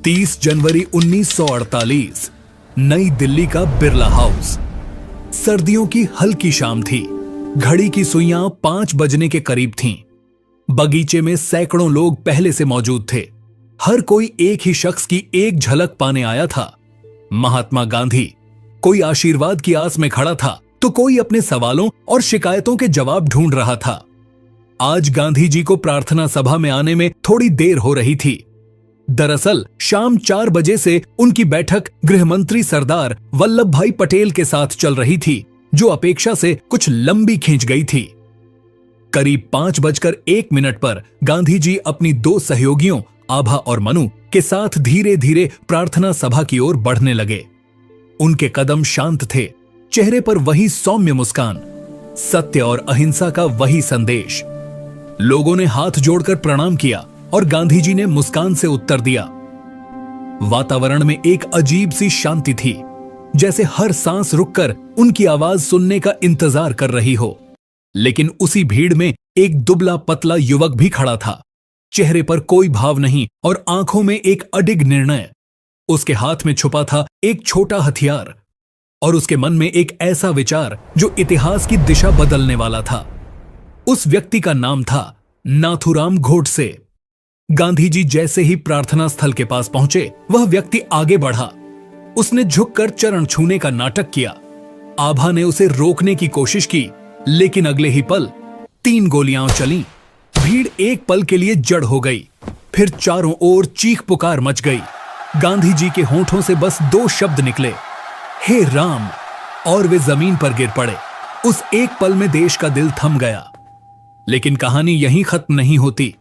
30 जनवरी 1948, नई दिल्ली का बिरला हाउस। सर्दियों की हल्की शाम थी। घड़ी की सुइयां 5 बजने के करीब थीं। बगीचे में सैकड़ों लोग पहले से मौजूद थे। हर कोई एक ही शख्स की एक झलक पाने आया था, महात्मा गांधी। कोई आशीर्वाद की आस में खड़ा था तो कोई अपने सवालों और शिकायतों के जवाब ढूंढ रहा था। आज गांधी जी को प्रार्थना सभा में आने में थोड़ी देर हो रही थी। दरअसल शाम 4 बजे से उनकी बैठक गृहमंत्री सरदार वल्लभ भाई पटेल के साथ चल रही थी, जो अपेक्षा से कुछ लंबी खींच गई थी। करीब 5:01 पर गांधी जी अपनी 2 सहयोगियों आभा और मनु के साथ धीरे धीरे प्रार्थना सभा की ओर बढ़ने लगे। उनके कदम शांत थे, चेहरे पर वही सौम्य मुस्कान, सत्य और अहिंसा का वही संदेश। लोगों ने हाथ जोड़कर प्रणाम किया और गांधी जी ने मुस्कान से उत्तर दिया। वातावरण में एक अजीब सी शांति थी, जैसे हर सांस रुककर उनकी आवाज सुनने का इंतजार कर रही हो। लेकिन उसी भीड़ में एक दुबला पतला युवक भी खड़ा था। चेहरे पर कोई भाव नहीं और आंखों में एक अडिग निर्णय। उसके हाथ में छुपा था एक छोटा हथियार और उसके मन में एक ऐसा विचार जो इतिहास की दिशा बदलने वाला था। उस व्यक्ति का नाम था नाथूराम गोडसे। गांधी जी जैसे ही प्रार्थना स्थल के पास पहुंचे, वह व्यक्ति आगे बढ़ा। उसने झुककर चरण छूने का नाटक किया। आभा ने उसे रोकने की कोशिश की, लेकिन अगले ही पल 3 गोलियां चलीं। भीड़ एक पल के लिए जड़ हो गई, फिर चारों ओर चीख पुकार मच गई। गांधी जी के होंठों से बस 2 शब्द निकले, हे राम, और वे जमीन पर गिर पड़े। उस एक पल में देश का दिल थम गया। लेकिन कहानी यहीं खत्म नहीं होती।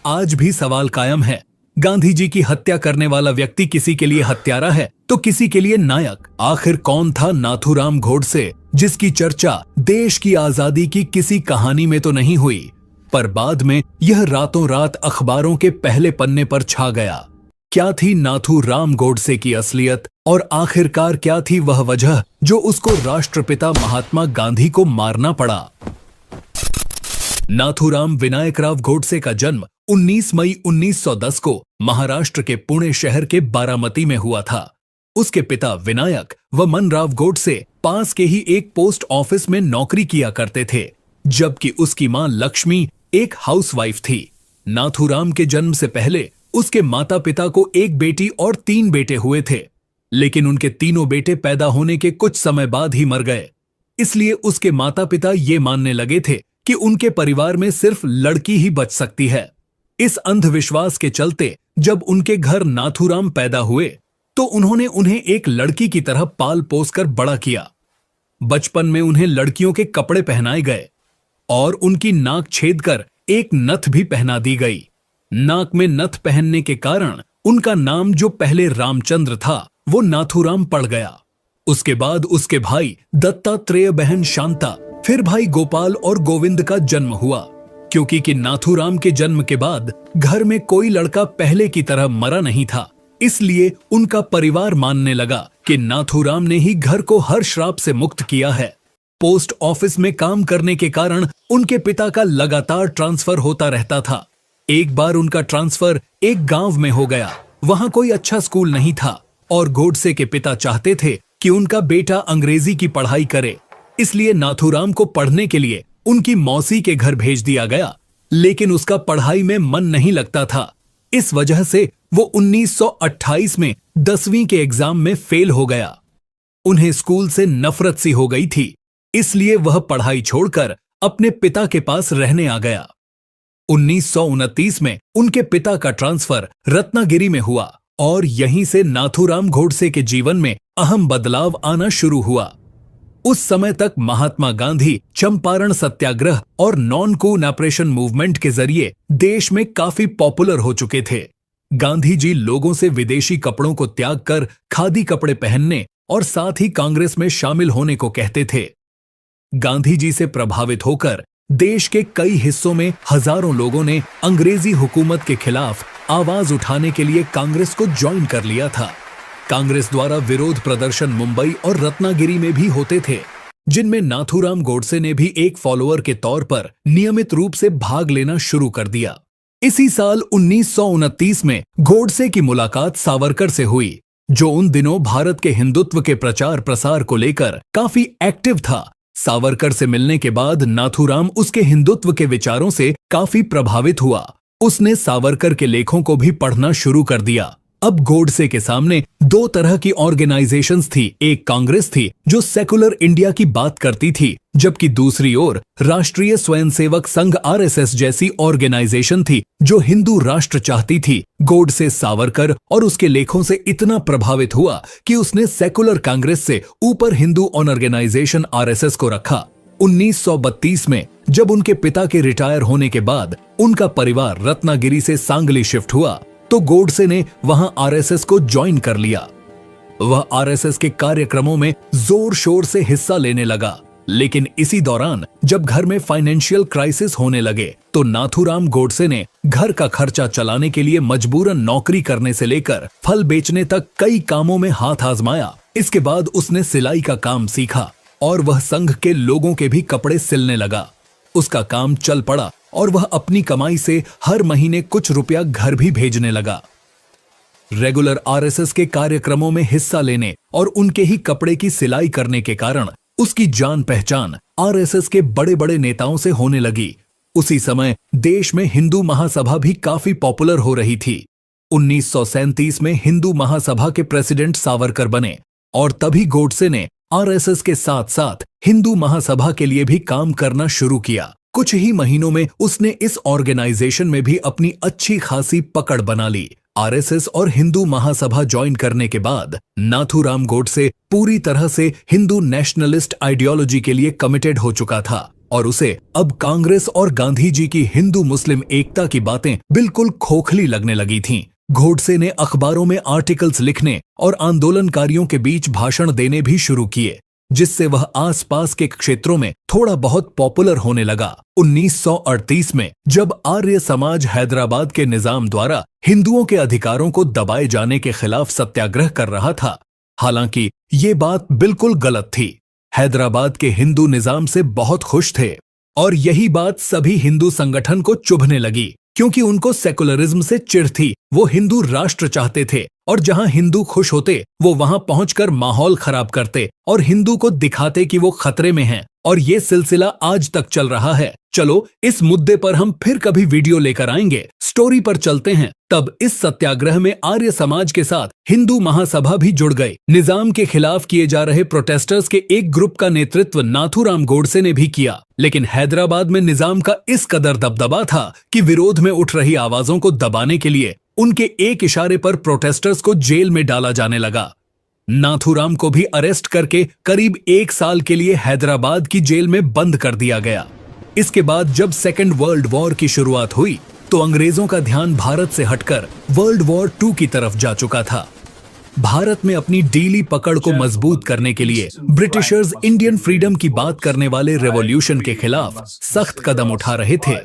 आज भी सवाल कायम है। गांधी जी की हत्या करने वाला व्यक्ति किसी के लिए हत्यारा है तो किसी के लिए नायक। आखिर कौन था नाथूराम गोडसे, जिसकी चर्चा देश की आजादी की किसी कहानी में तो नहीं हुई, पर बाद में यह रातों रात अखबारों के पहले पन्ने पर छा गया? क्या थी नाथूराम गोडसे की असलियत, और आखिरकार क्या थी वह वजह जो उसको राष्ट्रपिता महात्मा गांधी को मारना पड़ा? नाथूराम विनायकराव गोडसे का जन्म 19 मई 1910 को महाराष्ट्र के पुणे शहर के बारामती में हुआ था। उसके पिता विनायक व मनराव गोडसे पास के ही एक पोस्ट ऑफिस में नौकरी किया करते थे, जबकि उसकी मां लक्ष्मी एक हाउसवाइफ थी। नाथूराम के जन्म से पहले उसके माता पिता को एक बेटी और 3 बेटे हुए थे, लेकिन उनके तीनों बेटे पैदा होने के कुछ समय बाद ही मर गए। इसलिए उसके माता पिता ये मानने लगे थे कि उनके परिवार में सिर्फ लड़की ही बच सकती है। इस अंधविश्वास के चलते जब उनके घर नाथूराम पैदा हुए तो उन्होंने उन्हें एक लड़की की तरह पाल पोस कर बड़ा किया। बचपन में उन्हें लड़कियों के कपड़े पहनाए गए और उनकी नाक छेद कर एक नथ भी पहना दी गई। नाक में नथ पहनने के कारण उनका नाम जो पहले रामचंद्र था वो नाथूराम पड़ गया। उसके बाद उसके भाई दत्तात्रेय, बहन शांता, फिर भाई गोपाल और गोविंद का जन्म हुआ। क्योंकि कि नाथूराम के जन्म के बाद घर में कोई लड़का पहले की तरह मरा नहीं था, इसलिए उनका परिवार मानने लगा कि नाथूराम ने ही घर को हर श्राप से मुक्त किया है। पोस्ट ऑफिस में काम करने के कारण उनके पिता का लगातार ट्रांसफर होता रहता था। एक बार उनका ट्रांसफर एक गांव में हो गया। वहां कोई अच्छा स्कूल नहीं था और गोडसे के पिता चाहते थे कि उनका बेटा अंग्रेजी की पढ़ाई करे। इसलिए नाथूराम को पढ़ने के लिए उनकी मौसी के घर भेज दिया गया, लेकिन उसका पढ़ाई में मन नहीं लगता था। इस वजह से वो 1928 में 10वीं के एग्जाम में फेल हो गया। उन्हें स्कूल से नफरत सी हो गई थी, इसलिए वह पढ़ाई छोड़कर अपने पिता के पास रहने आ गया। 1929 में उनके पिता का ट्रांसफर रत्नागिरी में हुआ और यहीं से नाथूराम गोडसे के जीवन में अहम बदलाव आना शुरू हुआ। उस समय तक महात्मा गांधी चंपारण सत्याग्रह और नॉन कोऑपरेशन मूवमेंट के जरिए देश में काफी पॉपुलर हो चुके थे। गांधी जी लोगों से विदेशी कपड़ों को त्याग कर खादी कपड़े पहनने और साथ ही कांग्रेस में शामिल होने को कहते थे। गांधी जी से प्रभावित होकर देश के कई हिस्सों में हजारों लोगों ने अंग्रेजी हुकूमत के खिलाफ आवाज उठाने के लिए कांग्रेस को ज्वाइन कर लिया था। कांग्रेस द्वारा विरोध प्रदर्शन मुंबई और रत्नागिरी में भी होते थे, जिनमें नाथूराम गोडसे ने भी एक फॉलोअर के तौर पर नियमित रूप से भाग लेना शुरू कर दिया। इसी साल 1929 में गोडसे की मुलाकात सावरकर से हुई, जो उन दिनों भारत के हिंदुत्व के प्रचार प्रसार को लेकर काफी एक्टिव था। सावरकर से मिलने के बाद नाथूराम उसके हिंदुत्व के विचारों से काफी प्रभावित हुआ। उसने सावरकर के लेखों को भी पढ़ना शुरू कर दिया। अब गोडसे के सामने दो तरह की ऑर्गेनाइजेशंस थी। एक कांग्रेस थी जो सेकुलर इंडिया की बात करती थी, जबकि दूसरी ओर राष्ट्रीय स्वयंसेवक संघ आरएसएस जैसी ऑर्गेनाइजेशन थी जो हिंदू राष्ट्र चाहती थी। गोडसे सावरकर और उसके लेखों से इतना प्रभावित हुआ कि उसने सेकुलर कांग्रेस से ऊपर हिंदू ऑर्गेनाइजेशन आरएसएस को रखा। 1932 में जब उनके पिता के रिटायर होने के बाद उनका परिवार रत्नागिरी से सांगली शिफ्ट हुआ, तो गोडसे ने वहां आरएसएस को ज्वाइन कर लिया। वह आरएसएस के कार्यक्रमों में जोर शोर से हिस्सा लेने लगा, लेकिन इसी दौरान जब घर में फाइनेंशियल क्राइसिस होने लगे, तो नाथूराम गोडसे ने घर का खर्चा चलाने के लिए मजबूरन नौकरी करने से लेकर फल बेचने तक कई कामों में हाथ आजमाया। इसके बाद उसने सिलाई का काम सीखा और वह संघ के लोगों के भी कपड़े सिलने लगा। उसका काम चल पड़ा और वह अपनी कमाई से हर महीने कुछ रुपया घर भी भेजने लगा। रेगुलर आरएसएस के कार्यक्रमों में हिस्सा लेने और उनके ही कपड़े की सिलाई करने के कारण उसकी जान पहचान आरएसएस के बड़े बड़े नेताओं से होने लगी। उसी समय देश में हिंदू महासभा भी काफी पॉपुलर हो रही थी। 1937 में हिंदू महासभा के प्रेसिडेंट सावरकर बने और तभी गोडसे ने आरएसएस के साथ साथ हिंदू महासभा के लिए भी काम करना शुरू किया। कुछ ही महीनों में उसने इस ऑर्गेनाइजेशन में भी अपनी अच्छी खासी पकड़ बना ली। आरएसएस और हिंदू महासभा ज्वाइन करने के बाद नाथूराम गोडसे पूरी तरह से हिंदू नेशनलिस्ट आइडियोलॉजी के लिए कमिटेड हो चुका था और उसे अब कांग्रेस और गांधी जी की हिंदू मुस्लिम एकता की बातें बिल्कुल खोखली लगने लगी थीं। गोडसे ने अखबारों में आर्टिकल्स लिखने और आंदोलनकारियों के बीच भाषण देने भी शुरू किए, जिससे वह आसपास के क्षेत्रों में थोड़ा बहुत पॉपुलर होने लगा। 1938 में जब आर्य समाज हैदराबाद के निजाम द्वारा हिंदुओं के अधिकारों को दबाए जाने के खिलाफ सत्याग्रह कर रहा था, हालांकि ये बात बिल्कुल गलत थी। हैदराबाद के हिंदू निजाम से बहुत खुश थे और यही बात सभी हिंदू संगठन को चुभने लगी, क्योंकि उनको सेकुलरिज्म से चिढ़ थी। वो हिंदू राष्ट्र चाहते थे और जहां हिंदू खुश होते वो वहां पहुंचकर माहौल खराब करते और हिंदू को दिखाते कि वो खतरे में हैं, और ये सिलसिला आज तक चल रहा है। चलो इस मुद्दे पर हम फिर कभी वीडियो लेकर आएंगे। स्टोरी पर चलते हैं। तब इस सत्याग्रह में आर्य समाज के साथ हिंदू महासभा भी जुड़ गई। निजाम के खिलाफ किए जा रहे प्रोटेस्टर्स के एक ग्रुप का नेतृत्व नाथूराम गोडसे ने भी किया, लेकिन हैदराबाद में निजाम का इस कदर दबदबा था कि विरोध में उठ रही आवाजों को दबाने के लिए उनके एक इशारे पर प्रोटेस्टर्स को जेल में डाला जाने लगा। नाथूराम को भी अरेस्ट करके करीब 1 साल के लिए हैदराबाद की जेल में बंद कर दिया गया। इसके बाद जब सेकेंड वर्ल्ड वॉर की शुरुआत हुई, तो अंग्रेजों का ध्यान भारत से हटकर वर्ल्ड वॉर 2 की तरफ जा चुका था। भारत में अपनी डीली पकड़ को मजबूत करने के लिए ब्रिटिशर्स इंडियन फ्रीडम की बात करने वाले रेवोल्यूशन के खिलाफ सख्त कदम उठा रहे थे।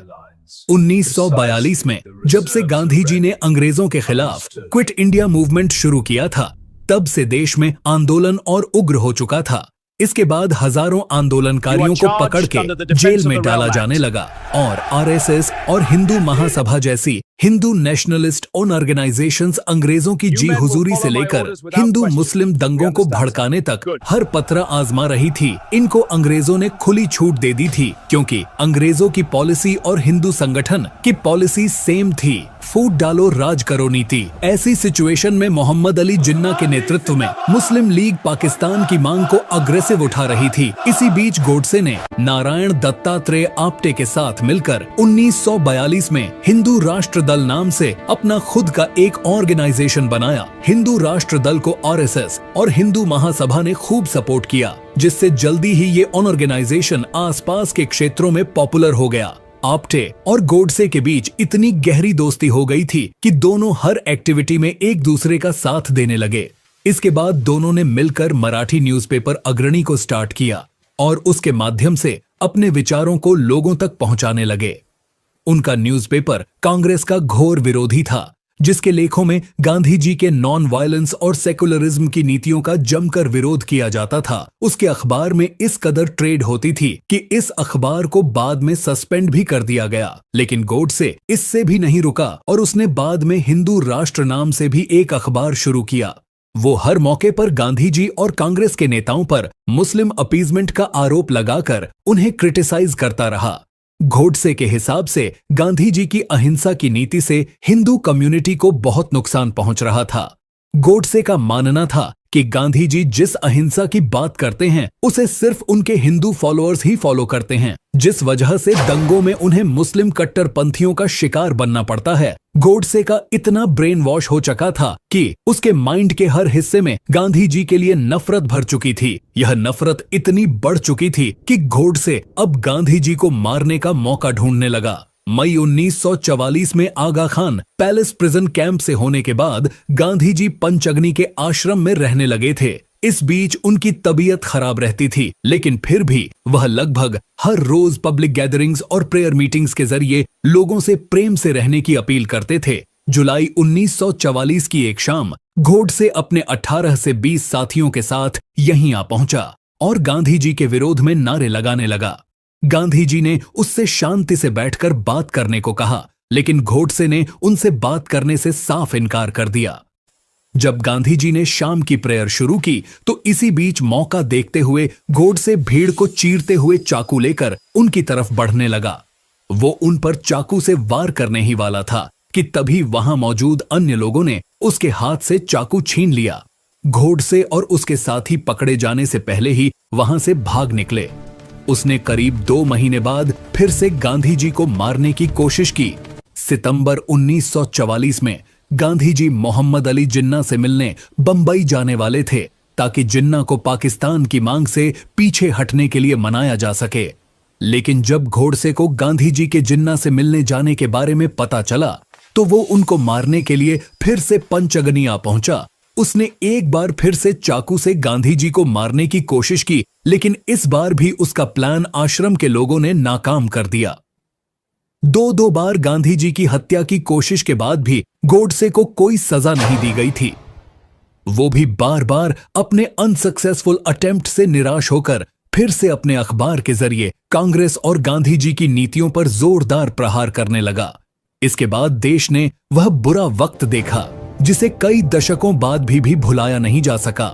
1942 में जब से गांधी जी ने अंग्रेजों के खिलाफ क्विट इंडिया मूवमेंट शुरू किया था, तब से देश में आंदोलन और उग्र हो चुका था। इसके बाद हजारों आंदोलनकारियों को पकड़ के जेल में डाला जाने लगा और आरएसएस और हिंदू महासभा जैसी हिंदू नेशनलिस्ट ऑर्गेनाइजेशंस अंग्रेजों की जी हुजूरी से लेकर हिंदू मुस्लिम दंगों को भड़काने तक हर पत्रा आजमा रही थी। इनको अंग्रेजों ने खुली छूट दे दी थी, क्योंकि अंग्रेजों की पॉलिसी और हिंदू संगठन की पॉलिसी सेम थी। फूट डालो राज करो नीति। ऐसी सिचुएशन में मोहम्मद अली जिन्ना के नेतृत्व में मुस्लिम लीग पाकिस्तान की मांग को अग्रेसिव उठा रही थी। इसी बीच गोडसे ने नारायण दत्तात्रेय आप्टे के साथ मिलकर 1942 में हिंदू राष्ट्र दल नाम से अपना खुद का एक ऑर्गेनाइजेशन बनाया। हिंदू राष्ट्र दल को आरएसएस और हिंदू महासभा ने खूब सपोर्ट किया, जिससे जल्दी ही ये ऑर्गेनाइजेशन आसपास के क्षेत्रों में पॉपुलर हो गया। आप्टे और गोडसे के बीच इतनी गहरी दोस्ती हो गई थी कि दोनों हर एक्टिविटी में एक दूसरे का साथ देने लगे। इसके बाद दोनों ने मिलकर मराठी न्यूज़पेपर अग्रणी को स्टार्ट किया और उसके माध्यम से अपने विचारों को लोगों तक पहुंचाने लगे। उनका न्यूज़पेपर कांग्रेस का घोर विरोधी था, जिसके लेखों में गांधी जी के नॉन वायलेंस और सेकुलरिज्म की नीतियों का जमकर विरोध किया जाता था, उसके अखबार में इस कदर ट्रेड होती थी कि इस अखबार को बाद में सस्पेंड भी कर दिया गया। लेकिन गोडसे इससे भी नहीं रुका और उसने बाद में हिंदू राष्ट्र नाम से भी एक अखबार शुरू किया। वो हर मौके पर गांधी जी और कांग्रेस के नेताओं पर मुस्लिम अपीजमेंट का आरोप लगाकर उन्हें क्रिटिसाइज करता रहा। गोडसे के हिसाब से गांधी जी की अहिंसा की नीति से हिंदू कम्युनिटी को बहुत नुकसान पहुंच रहा था। गोडसे का मानना था कि गांधी जी जिस अहिंसा की बात करते हैं उसे सिर्फ उनके हिंदू फॉलोअर्स ही फॉलो करते हैं, जिस वजह से दंगों में उन्हें मुस्लिम कट्टरपंथियों का शिकार बनना पड़ता है। गोडसे का इतना ब्रेन वॉश हो चुका था कि उसके माइंड के हर हिस्से में गांधी जी के लिए नफरत भर चुकी थी। यह नफरत इतनी बढ़ चुकी थी कि गोडसे अब गांधी जी को मारने का मौका ढूंढने लगा। मई 1944 में आगा खान पैलेस प्रिजन कैंप से होने के बाद गांधी जी पंचअग्नि के आश्रम में रहने लगे थे। इस बीच उनकी तबीयत खराब रहती थी, लेकिन फिर भी वह लगभग हर रोज पब्लिक गैदरिंग्स और प्रेयर मीटिंग्स के जरिए लोगों से प्रेम से रहने की अपील करते थे। जुलाई 1944 की एक शाम गोडसे अपने 18 से 20 साथियों के साथ यहीं आ पहुंचा और गांधी जी के विरोध में नारे लगाने लगा। गांधी जी ने उससे शांति से बैठकर बात करने को कहा, लेकिन गोडसे ने उनसे बात करने से साफ इनकार कर दिया। जब गांधी जी ने शाम की प्रेयर शुरू की तो इसी बीच मौका देखते हुए गोडसे भीड़ को चीरते हुए चाकू लेकर उनकी तरफ बढ़ने लगा। वो उन पर चाकू से वार करने ही वाला था कि तभी वहां मौजूद अन्य लोगों ने उसके हाथ से चाकू छीन लिया। गोडसे और उसके साथी पकड़े जाने से पहले ही वहां से भाग निकले। उसने करीब 2 महीने बाद फिर से गांधी जी को मारने की कोशिश की। सितंबर 1944 में गांधी जी मोहम्मद अली जिन्ना से मिलने बंबई जाने वाले थे ताकि जिन्ना को पाकिस्तान की मांग से पीछे हटने के लिए मनाया जा सके। लेकिन जब गोडसे को गांधी जी के जिन्ना से मिलने जाने के बारे में पता चला तो वो उनको मारने के लिए फिर से पंचअग्नि आ पहुंचा। उसने एक बार फिर से चाकू से गांधी जी को मारने की कोशिश की, लेकिन इस बार भी उसका प्लान आश्रम के लोगों ने नाकाम कर दिया। 2 बार गांधी जी की हत्या की कोशिश के बाद भी गोडसे को कोई सजा नहीं दी गई थी। वो भी बार बार अपने अनसक्सेसफुल अटेम्प्ट से निराश होकर फिर से अपने अखबार के जरिए कांग्रेस और गांधी जी की नीतियों पर जोरदार प्रहार करने लगा। इसके बाद देश ने वह बुरा वक्त देखा जिसे कई दशकों बाद भी भुलाया नहीं जा सका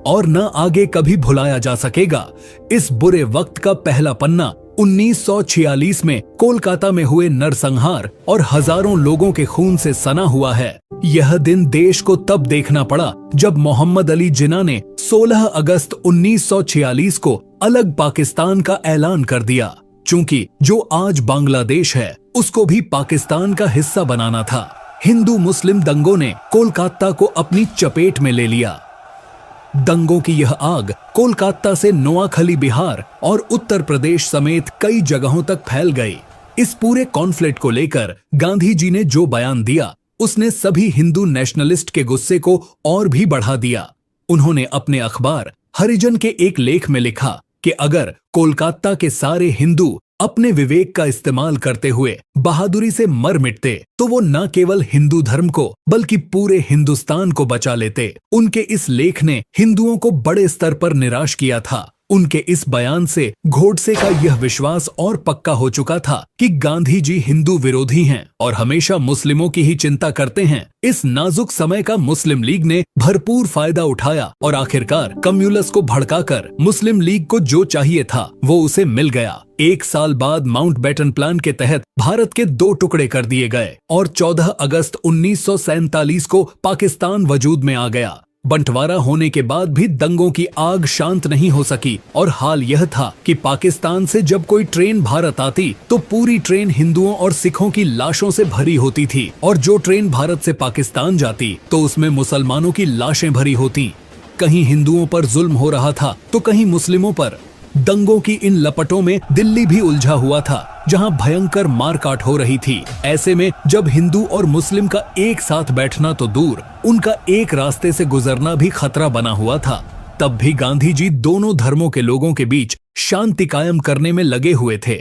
और न आगे कभी भुलाया जा सकेगा। इस बुरे वक्त का पहला पन्ना 1946 में कोलकाता में हुए नरसंहार और हजारों लोगों के खून से सना हुआ है। यह दिन देश को तब देखना पड़ा जब मोहम्मद अली जिन्ना ने 16 अगस्त 1946 को अलग पाकिस्तान का ऐलान कर दिया। चूंकि जो आज बांग्लादेश है उसको भी पाकिस्तान का हिस्सा बनाना था। हिंदू मुस्लिम दंगों ने कोलकाता को अपनी चपेट में ले लिया। दंगों की यह आग कोलकाता से नोआखली बिहार और उत्तर प्रदेश समेत कई जगहों तक फैल गई। इस पूरे कॉन्फ्लिक्ट को लेकर गांधी जी ने जो बयान दिया उसने सभी हिंदू नेशनलिस्ट के गुस्से को और भी बढ़ा दिया। उन्होंने अपने अखबार हरिजन के एक लेख में लिखा कि अगर कोलकाता के सारे हिंदू अपने विवेक का इस्तेमाल करते हुए बहादुरी से मर मिटते तो वो न केवल हिंदू धर्म को बल्कि पूरे हिंदुस्तान को बचा लेते। उनके इस लेख ने हिंदुओं को बड़े स्तर पर निराश किया था। उनके इस बयान से गोडसे का यह विश्वास और पक्का हो चुका था कि गांधी जी हिंदू विरोधी हैं और हमेशा मुस्लिमों की ही चिंता करते हैं। इस नाजुक समय का मुस्लिम लीग ने भरपूर फायदा उठाया और आखिरकार कम्युनिस्ट को भड़काकर मुस्लिम लीग को जो चाहिए था वो उसे मिल गया। 1 साल बाद माउंटबेटन प्लान के तहत भारत के 2 टुकड़े कर दिए गए और 14 अगस्त 1947 को पाकिस्तान वजूद में आ गया। बंटवारा होने के बाद भी दंगों की आग शांत नहीं हो सकी और हाल यह था कि पाकिस्तान से जब कोई ट्रेन भारत आती तो पूरी ट्रेन हिंदुओं और सिखों की लाशों से भरी होती थी और जो ट्रेन भारत से पाकिस्तान जाती तो उसमें मुसलमानों की लाशें भरी होती। कहीं हिंदुओं पर जुल्म हो रहा था तो कहीं मुस्लिमों पर। दंगों की इन लपटों में दिल्ली भी उलझा हुआ था जहां भयंकर मारकाट हो रही थी। ऐसे में जब हिंदू और मुस्लिम का एक साथ बैठना तो दूर, उनका एक रास्ते से गुजरना भी खतरा बना हुआ था। तब भी गांधी जी दोनों धर्मों के लोगों के बीच शांति कायम करने में लगे हुए थे।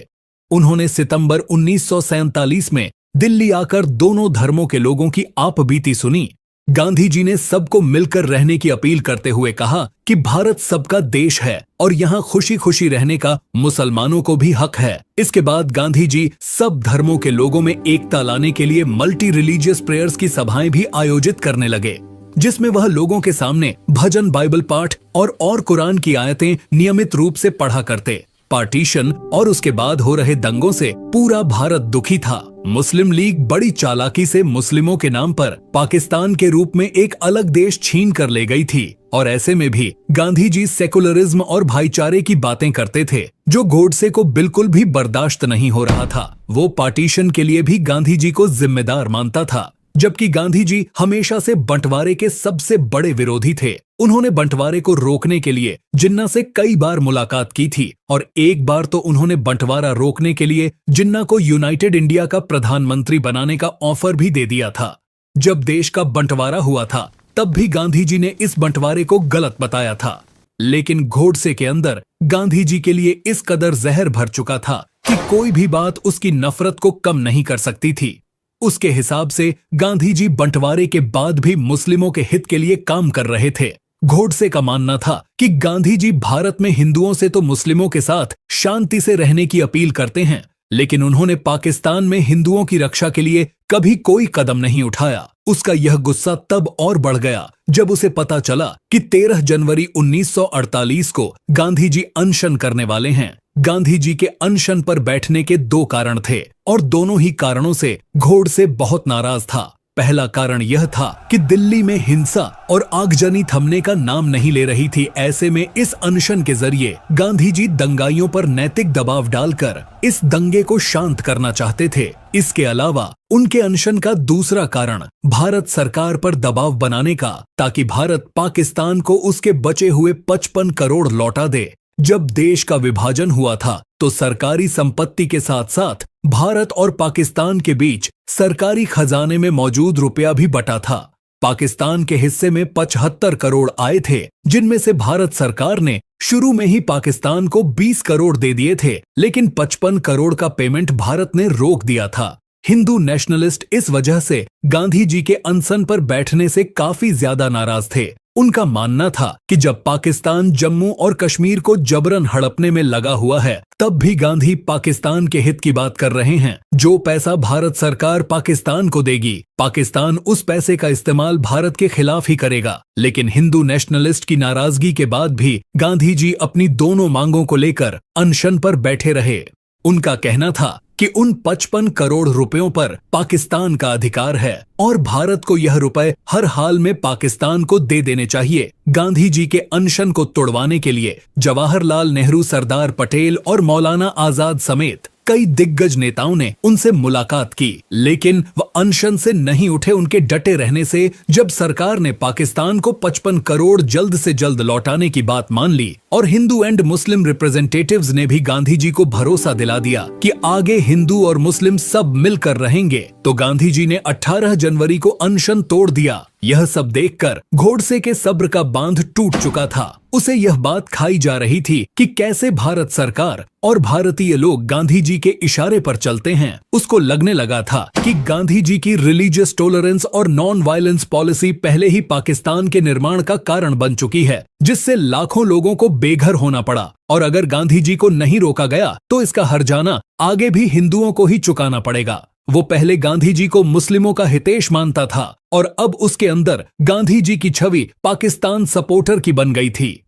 उन्होंने सितंबर 1947 में दिल्ली आकर दोनों धर्मों के लोगों की आप बीती सुनी। गांधी जी ने सबको मिलकर रहने की अपील करते हुए कहा कि भारत सबका देश है और यहाँ खुशी खुशी रहने का मुसलमानों को भी हक है। इसके बाद गांधी जी सब धर्मों के लोगों में एकता लाने के लिए मल्टी रिलीजियस प्रेयर्स की सभाएं भी आयोजित करने लगे, जिसमें वह लोगों के सामने भजन, बाइबल पाठ और कुरान की आयतें नियमित रूप से पढ़ा करते। पार्टीशन और उसके बाद हो रहे दंगों से पूरा भारत दुखी था। मुस्लिम लीग बड़ी चालाकी से मुस्लिमों के नाम पर पाकिस्तान के रूप में एक अलग देश छीन कर ले गई थी और ऐसे में भी गांधी जी सेकुलरिज्म और भाईचारे की बातें करते थे, जो गोडसे को बिल्कुल भी बर्दाश्त नहीं हो रहा था। वो पार्टीशन के लिए भी गांधी जी को जिम्मेदार मानता था, जबकि गांधी जी हमेशा से बंटवारे के सबसे बड़े विरोधी थे। उन्होंने बंटवारे को रोकने के लिए जिन्ना से कई बार मुलाकात की थी और एक बार तो उन्होंने बंटवारा रोकने के लिए जिन्ना को यूनाइटेड इंडिया का प्रधानमंत्री बनाने का ऑफर भी दे दिया था। जब देश का बंटवारा हुआ था तब भी गांधी जी ने इस बंटवारे को गलत बताया था, लेकिन गोडसे के अंदर गांधी जी के लिए इस कदर जहर भर चुका था कि कोई भी बात उसकी नफरत को कम नहीं कर सकती थी। उसके हिसाब से गांधी जी बंटवारे के बाद भी मुस्लिमों के हित के लिए काम कर रहे थे। गोडसे का मानना था कि गांधी जी भारत में हिंदुओं से तो मुस्लिमों के साथ शांति से रहने की अपील करते हैं, लेकिन उन्होंने पाकिस्तान में हिंदुओं की रक्षा के लिए कभी कोई कदम नहीं उठाया। उसका यह गुस्सा तब और बढ़ गया जब उसे पता चला कि 13 जनवरी 1948 को गांधी जी अनशन करने वाले हैं। गांधी जी के अनशन पर बैठने के 2 कारण थे और दोनों ही कारणों से गोडसे बहुत नाराज था। पहला कारण यह था कि दिल्ली में हिंसा और आगजनी थमने का नाम नहीं ले रही थी। ऐसे में इस अनशन के जरिए गांधी जी दंगाइयों पर नैतिक दबाव डालकर इस दंगे को शांत करना चाहते थे। इसके अलावा उनके अनशन का दूसरा कारण भारत सरकार पर दबाव बनाने का, ताकि भारत पाकिस्तान को उसके बचे हुए 55 करोड़ लौटा दे। जब देश का विभाजन हुआ था तो सरकारी संपत्ति के साथ साथ भारत और पाकिस्तान के बीच सरकारी खजाने में मौजूद रुपया भी बटा था। पाकिस्तान के हिस्से में 75 करोड़ आए थे, जिनमें से भारत सरकार ने शुरू में ही पाकिस्तान को 20 करोड़ दे दिए थे, लेकिन 55 करोड़ का पेमेंट भारत ने रोक दिया था। हिंदू नेशनलिस्ट इस वजह से गांधी जी के अनशन पर बैठने से काफी ज्यादा नाराज थे। उनका मानना था कि जब पाकिस्तान जम्मू और कश्मीर को जबरन हड़पने में लगा हुआ है, तब भी गांधी पाकिस्तान के हित की बात कर रहे हैं। जो पैसा भारत सरकार पाकिस्तान को देगी, पाकिस्तान उस पैसे का इस्तेमाल भारत के खिलाफ ही करेगा। लेकिन हिंदू नेशनलिस्ट की नाराजगी के बाद भी गांधी जी अपनी दोनों मांगों को लेकर अनशन पर बैठे रहे। उनका कहना था कि उन 55 करोड़ रुपयों पर पाकिस्तान का अधिकार है और भारत को यह रुपए हर हाल में पाकिस्तान को दे देने चाहिए। गांधी जी के अनशन को तोड़वाने के लिए जवाहरलाल नेहरू, सरदार पटेल और मौलाना आजाद समेत कई दिग्गज नेताओं ने उनसे मुलाकात की, लेकिन वह अनशन से नहीं उठे। उनके डटे रहने से जब सरकार ने पाकिस्तान को 55 करोड़ जल्द से जल्द लौटाने की बात मान ली और हिंदू एंड मुस्लिम रिप्रेजेंटेटिव्स ने भी गांधी जी को भरोसा दिला दिया कि आगे हिंदू और मुस्लिम सब मिलकर रहेंगे, तो गांधी जी ने 18 जनवरी को अनशन तोड़ दिया। यह सब देखकर गोडसे के सब्र का बांध टूट चुका था। उसे यह बात खाई जा रही थी कि कैसे भारत सरकार और भारतीय लोग गांधी जी के इशारे पर चलते हैं। उसको लगने लगा था कि गांधी जी की रिलीजियस टॉलरेंस और नॉन वायलेंस पॉलिसी पहले ही पाकिस्तान के निर्माण का कारण बन चुकी है, जिससे लाखों लोगों को बेघर होना पड़ा। और अगर गांधी जी को नहीं रोका गया तो इसका हर्जाना आगे भी हिंदुओं को ही चुकाना पड़ेगा। वो पहले गांधी जी को मुस्लिमों का हितैषी मानता था और अब उसके अंदर गांधी जी की छवि पाकिस्तान सपोर्टर की बन गई थी।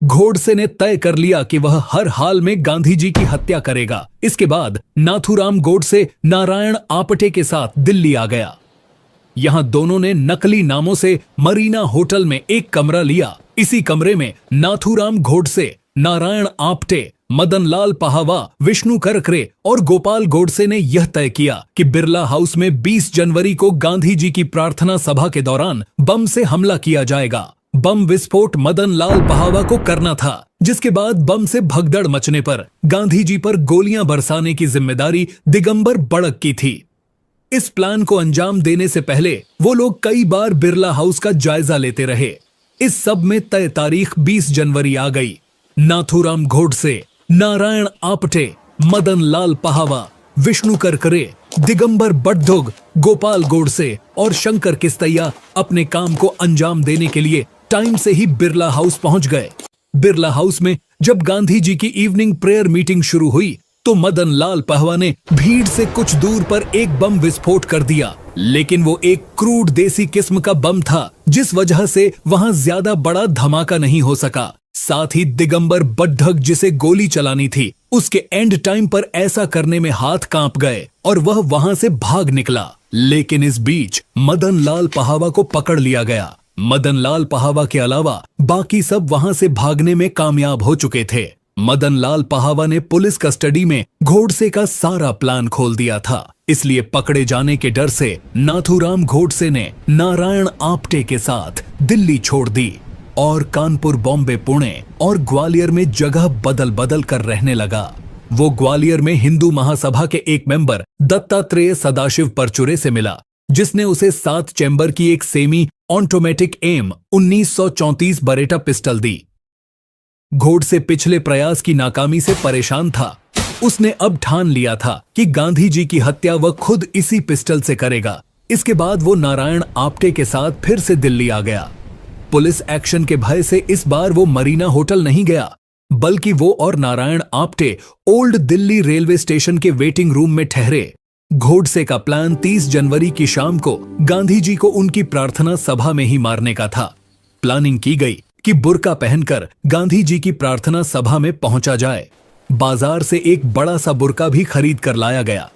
गोडसे ने तय कर लिया कि वह हर हाल में गांधी जी की हत्या करेगा। इसके बाद नाथूराम गोडसे नारायण आपटे के साथ दिल्ली आ गया। यहां दोनों ने नकली नामों से मरीना होटल में एक कमरा लिया। इसी कमरे में नाथूराम गोडसे, नारायण आपटे, मदन लाल पहावा, विष्णु करकरे और गोपाल गोडसे ने यह तय किया कि बिरला हाउस में 20 जनवरी को गांधी जी की प्रार्थना सभा के दौरान बम से हमला किया जाएगा। बम विस्फोट मदन लाल पहावा को करना था, जिसके बाद बम से भगदड़ मचने पर गांधी जी पर गोलियां बरसाने की जिम्मेदारी दिगंबर बड़क की थी। इस प्लान को अंजाम देने से पहले वो लोग कई बार बिरला हाउस का जायजा लेते रहे। इस सब में तय तारीख 20 जनवरी आ गई। नाथूराम गोडसे, नारायण आपटे, मदन लाल पहावा, विष्णु करकरे दिगंबर बड़दुग, गोपाल गोडसे और शंकर किस्तैया अपने काम को अंजाम देने के लिए टाइम से ही बिरला हाउस पहुंच गए। बिरला हाउस में जब गांधी जी की इवनिंग प्रेयर मीटिंग शुरू हुई तो मदन लाल पहवा ने भीड़ से कुछ दूर पर एक बम विस्फोट कर दिया, लेकिन वो एक क्रूड देसी किस्म का बम था, जिस वजह से वहां ज्यादा बड़ा धमाका नहीं हो सका। साथ ही दिगंबर बड़दुग जिसे गोली चलानी थी, उसके एंड टाइम पर ऐसा करने में हाथ कांप गए और वह वहां से भाग निकला। लेकिन इस बीच मदन लाल पहावा को पकड़ लिया गया। मदन लाल पहावा के अलावा बाकी सब वहां से भागने में कामयाब हो चुके थे। मदन लाल पहावा ने पुलिस कस्टडी में गोडसे का सारा प्लान खोल दिया था, इसलिए पकड़े जाने के डर से नाथूराम गोडसे ने नारायण आप्टे के साथ दिल्ली छोड़ दी और कानपुर, बॉम्बे, पुणे और ग्वालियर में जगह बदल बदल कर रहने लगा। वो ग्वालियर में हिंदू महासभा के एक मेंबर दत्तात्रेय सदाशिव परचुरे से मिला, जिसने उसे 7 चैम्बर की एक semi automatic M 1934 Beretta pistol दी। गोडसे पिछले प्रयास की नाकामी से परेशान था। उसने अब ठान लिया था कि गांधी जी की हत्या वह खुद इसी पिस्टल से करेगा। इसके बाद वो नारायण आप्टे के साथ फिर से दिल्ली आ गया। पुलिस एक्शन के भय से इस बार वो मरीना होटल नहीं गया, बल्कि वो और Narayan Apte old Delhi railway station के वेटिंग रूम में ठहरे। गोडसे का प्लान 30 जनवरी की शाम को गांधी जी को उनकी प्रार्थना सभा में ही मारने का था। प्लानिंग की गई कि बुर्का पहनकर गांधी जी की प्रार्थना सभा में पहुंचा जाए। बाजार से एक बड़ा सा बुर्का भी खरीद कर लाया गया,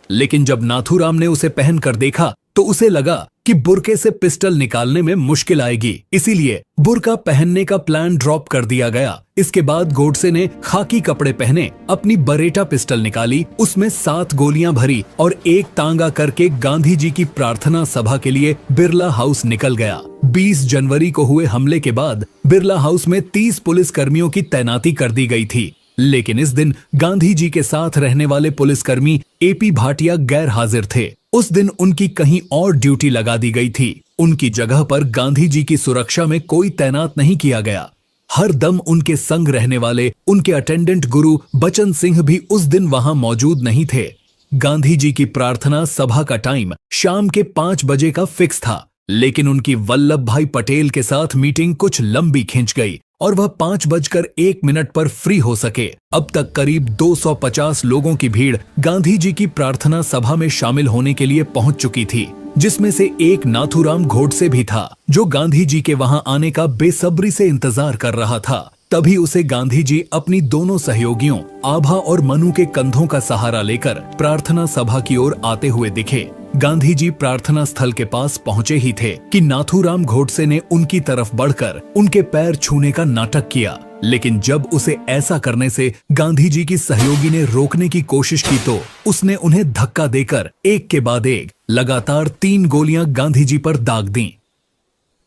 लेकिन जब नाथूराम ने उसे पहनकर देखा तो उसे लगा कि बुर्के से पिस्टल निकालने में मुश्किल आएगी, इसीलिए बुर्का पहनने का प्लान ड्रॉप कर दिया गया। इसके बाद गोडसे ने खाकी कपड़े पहने अपनी बरेटा पिस्टल निकाली, उसमें 7 गोलियां भरी और एक तांगा करके गांधी जी की प्रार्थना सभा के लिए बिरला हाउस निकल गया। 20 जनवरी को हुए हमले के बाद बिरला हाउस में 30 पुलिस कर्मियों की तैनाती कर दी गई थी, लेकिन इस दिन गांधी जी के साथ रहने वाले पुलिसकर्मी एपी भाटिया गैर हाजिर थे। उस दिन उनकी कहीं और ड्यूटी लगा दी गई थी। उनकी जगह पर गांधी जी की सुरक्षा में कोई तैनात नहीं किया गया। हर दम उनके संग रहने वाले उनके अटेंडेंट गुरु बचन सिंह भी उस दिन वहां मौजूद नहीं थे। गांधी जी की प्रार्थना सभा का टाइम शाम के 5 बजे का फिक्स था, लेकिन उनकी वल्लभ भाई पटेल के साथ मीटिंग कुछ लंबी खिंच गई और वह 5:01 पर फ्री हो सके। अब तक करीब 250 लोगों की भीड़ गांधी जी की प्रार्थना सभा में शामिल होने के लिए पहुंच चुकी थी, जिसमें से एक नाथूराम गोडसे भी था, जो गांधी जी के वहां आने का बेसब्री से इंतजार कर रहा था। तभी उसे गांधी जी अपनी दोनों सहयोगियों आभा और मनु के कंधों का सहारा लेकर प्रार्थना सभा की ओर आते हुए दिखे। गांधी जी प्रार्थना स्थल के पास पहुंचे ही थे कि नाथूराम गोडसे ने उनकी तरफ बढ़कर उनके पैर छूने का नाटक किया, लेकिन जब उसे ऐसा करने से गांधी जी की सहयोगी ने रोकने की कोशिश की तो उसने उन्हें धक्का देकर एक के बाद एक लगातार 3 गोलियां गांधी जी पर दाग दी।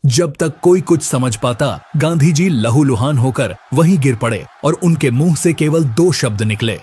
जब तक कोई कुछ समझ पाता, गांधी जी लहूलुहान होकर वहीं गिर पड़े और उनके मुंह से केवल 2 शब्द निकले,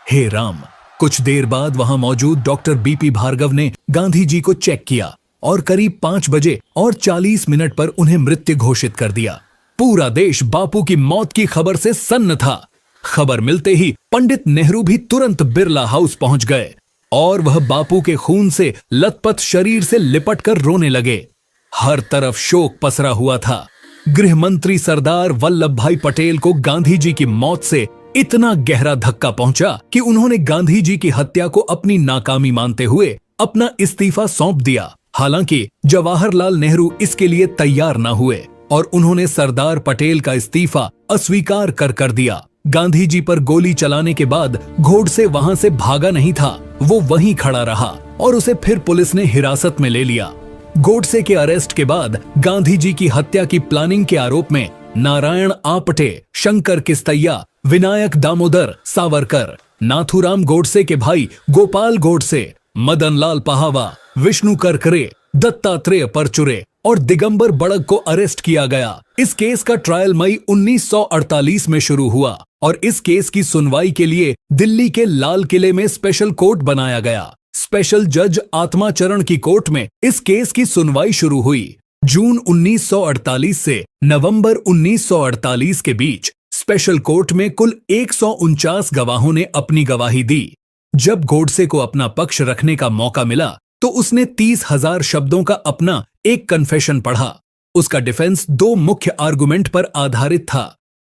हे राम। कुछ देर बाद वहां मौजूद डॉक्टर बीपी भार्गव ने गांधी जी को चेक किया और करीब 5 बजे और 40 मिनट पर उन्हें मृत्यु घोषित कर दिया। पूरा देश बापू की मौत की खबर से सन्न था। खबर मिलते ही पंडित नेहरू भी तुरंत बिरला हाउस पहुंच गए और वह बापू के खून से लथपथ शरीर से लिपट कर रोने लगे। हर तरफ शोक पसरा हुआ था। गृह मंत्री सरदार वल्लभ भाई पटेल को गांधी जी की मौत से इतना गहरा धक्का पहुंचा कि उन्होंने गांधी जी की हत्या को अपनी नाकामी मानते हुए अपना इस्तीफा सौंप दिया। हालांकि जवाहरलाल नेहरू इसके लिए तैयार न हुए और उन्होंने सरदार पटेल का इस्तीफा अस्वीकार कर दिया। गांधी जी पर गोली चलाने के बाद गोडसे वहां से भागा नहीं था, वो वहीं खड़ा रहा और उसे फिर पुलिस ने हिरासत में ले लिया। गोडसे के अरेस्ट के बाद गांधी जी की हत्या की प्लानिंग के आरोप में नारायण आप्टे, शंकर किस्तैया, विनायक दामोदर सावरकर, नाथूराम गोडसे के भाई गोपाल गोडसे, मदन लाल पहावा, विष्णु करकरे, दत्तात्रेय परचुरे और दिगंबर बड़ग को अरेस्ट किया गया। इस केस का ट्रायल मई 1948 में शुरू हुआ और इस केस की सुनवाई के लिए दिल्ली के लाल किले में स्पेशल कोर्ट बनाया गया। स्पेशल जज आत्माचरण की कोर्ट में इस केस की सुनवाई शुरू हुई। जून 1948 से नवंबर 1948 के बीच स्पेशल कोर्ट में कुल 149 गवाहों ने अपनी गवाही दी। जब गोडसे को अपना पक्ष रखने का मौका मिला तो उसने 30,000 शब्दों का अपना एक कन्फेशन पढ़ा। उसका डिफेंस दो मुख्य आर्गुमेंट पर आधारित था।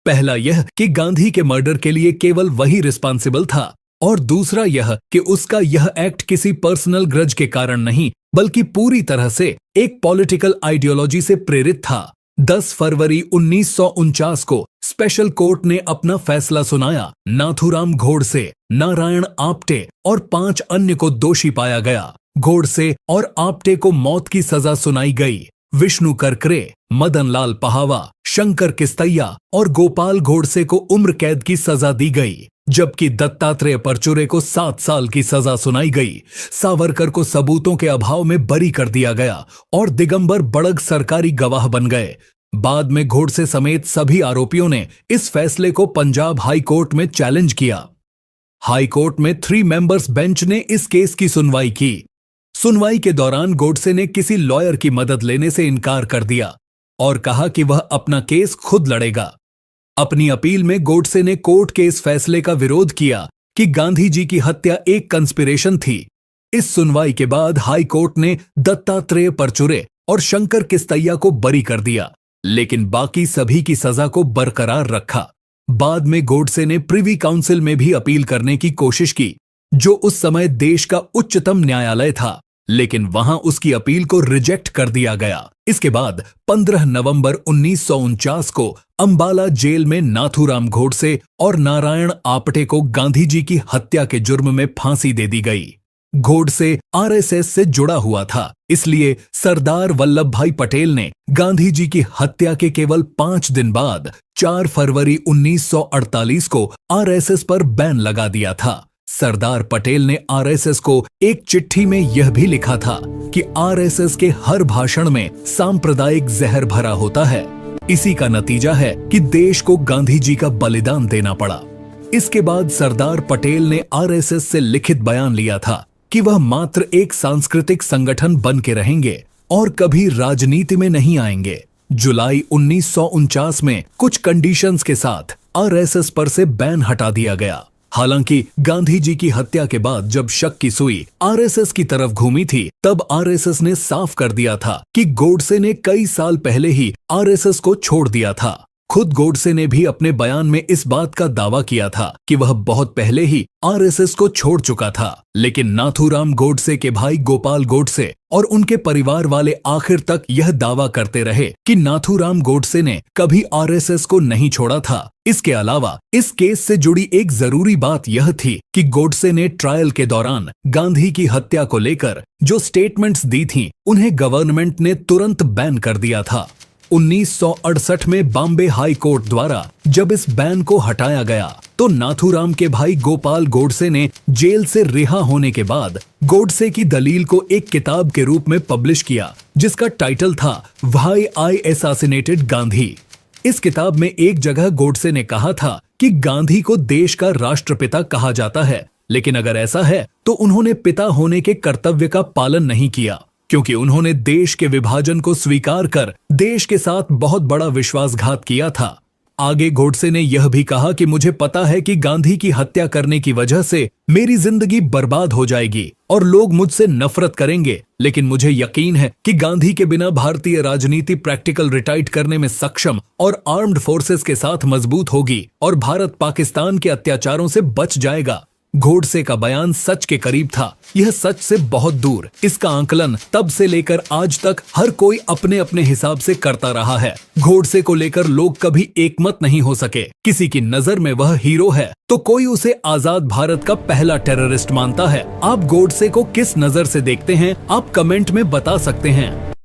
पहला यह कि गांधी के मर्डर के लिए केवल वही रिस्पॉन्सिबल था, और दूसरा यह कि उसका यह एक्ट किसी पर्सनल ग्रज के कारण नहीं बल्कि पूरी तरह से एक पॉलिटिकल आइडियोलॉजी से प्रेरित था। 10 फरवरी 1949 को स्पेशल कोर्ट ने अपना फैसला सुनाया। नाथूराम गोडसे, नारायण आप्टे और 5 अन्य को दोषी पाया गया। गोडसे और आप्टे को मौत की सजा सुनाई गई। विष्णु करकरे, मदन लाल पहावा, शंकर किस्तैया और गोपाल गोडसे को उम्र कैद की सजा दी गई, जबकि दत्तात्रेय परचुरे को 7 साल की सजा सुनाई गई। सावरकर को सबूतों के अभाव में बरी कर दिया गया और दिगंबर बड़ग सरकारी गवाह बन गए। बाद में गोडसे समेत सभी आरोपियों ने इस फैसले को पंजाब हाई कोर्ट में चैलेंज किया। हाई कोर्ट में 3 मेंबर्स बेंच ने इस केस की सुनवाई की। सुनवाई के दौरान गोडसे ने किसी लॉयर की मदद लेने से इनकार कर दिया और कहा कि वह अपना केस खुद लड़ेगा। अपनी अपील में गोडसे ने कोर्ट के इस फैसले का विरोध किया कि गांधी जी की हत्या एक कंस्पिरेशन थी। इस सुनवाई के बाद हाई कोर्ट ने दत्तात्रेय परचुरे और शंकर किस्तैया को बरी कर दिया, लेकिन बाकी सभी की सजा को बरकरार रखा। बाद में गोडसे ने प्रिवी काउंसिल में भी अपील करने की कोशिश की, जो उस समय देश का उच्चतम न्यायालय था, लेकिन वहां उसकी अपील को रिजेक्ट कर दिया गया। इसके बाद 15 नवंबर 1949 को अंबाला जेल में नाथूराम गोडसे और नारायण आप्टे को गांधी जी की हत्या के जुर्म में फांसी दे दी गई। गोडसे आरएसएस से जुड़ा हुआ था, इसलिए सरदार वल्लभ भाई पटेल ने गांधी जी की हत्या के केवल 5 दिन बाद 4 फरवरी 1948 को आरएसएस पर बैन लगा दिया था। सरदार पटेल ने आरएसएस को एक चिट्ठी में यह भी लिखा था कि आरएसएस के हर भाषण में सांप्रदायिक जहर भरा होता है। इसी का नतीजा है कि देश को गांधी जी का बलिदान देना पड़ा। इसके बाद सरदार पटेल ने आरएसएस से लिखित बयान लिया था कि वह मात्र एक सांस्कृतिक संगठन बन के रहेंगे और कभी राजनीति में नहीं आएंगे। जुलाई 1949 में कुछ कंडीशंस के साथ आरएसएस पर से बैन हटा दिया गया। हालांकि गांधी जी की हत्या के बाद जब शक की सुई आरएसएस की तरफ घूमी थी, तब आरएसएस ने साफ कर दिया था कि गोडसे ने कई साल पहले ही आरएसएस को छोड़ दिया था। खुद गोडसे ने भी अपने बयान में इस बात का दावा किया था कि वह बहुत पहले ही आरएसएस को छोड़ चुका था, लेकिन नाथूराम गोडसे के भाई गोपाल गोडसे और उनके परिवार वाले आखिर तक यह दावा करते रहे कि नाथूराम गोडसे ने कभी आरएसएस को नहीं छोड़ा था। इसके अलावा इस केस से जुड़ी एक जरूरी बात यह थी कि गोडसे ने ट्रायल के दौरान गांधी की हत्या को लेकर जो स्टेटमेंट्स दी थीं, उन्हें गवर्नमेंट ने तुरंत बैन कर दिया था। 1968 में बॉम्बे हाई कोर्ट द्वारा जब इस बैन को हटाया गया, तो नाथूराम के भाई गोपाल गोडसे ने जेल से रिहा होने के बाद गोडसे की दलील को एक किताब के रूप में पब्लिश किया, जिसका टाइटल था व्हाई आई असैसिनेटेड गांधी। इस किताब में एक जगह गोडसे ने कहा था कि गांधी को देश का राष्ट्रपिता कहा जाता है, लेकिन अगर ऐसा है तो उन्होंने पिता होने के कर्तव्य का पालन नहीं किया, क्योंकि उन्होंने देश के विभाजन को स्वीकार कर देश के साथ बहुत बड़ा विश्वासघात किया था। आगे गोडसे ने यह भी कहा कि मुझे पता है कि गांधी की हत्या करने की वजह से मेरी जिंदगी बर्बाद हो जाएगी और लोग मुझसे नफरत करेंगे, लेकिन मुझे यकीन है कि गांधी के बिना भारतीय राजनीति प्रैक्टिकल रिटाइट करने में सक्षम और आर्म्ड फोर्सेस के साथ मजबूत होगी और भारत पाकिस्तान के अत्याचारों से बच जाएगा। गोडसे का बयान सच के करीब था, यह सच से बहुत दूर। इसका आंकलन तब से लेकर आज तक हर कोई अपने अपने हिसाब से करता रहा है। गोडसे को लेकर लोग कभी एकमत नहीं हो सके। किसी की नजर में वह हीरो है तो कोई उसे आजाद भारत का पहला टेररिस्ट मानता है। आप गोडसे को किस नजर से देखते हैं, आप कमेंट में बता सकते हैं।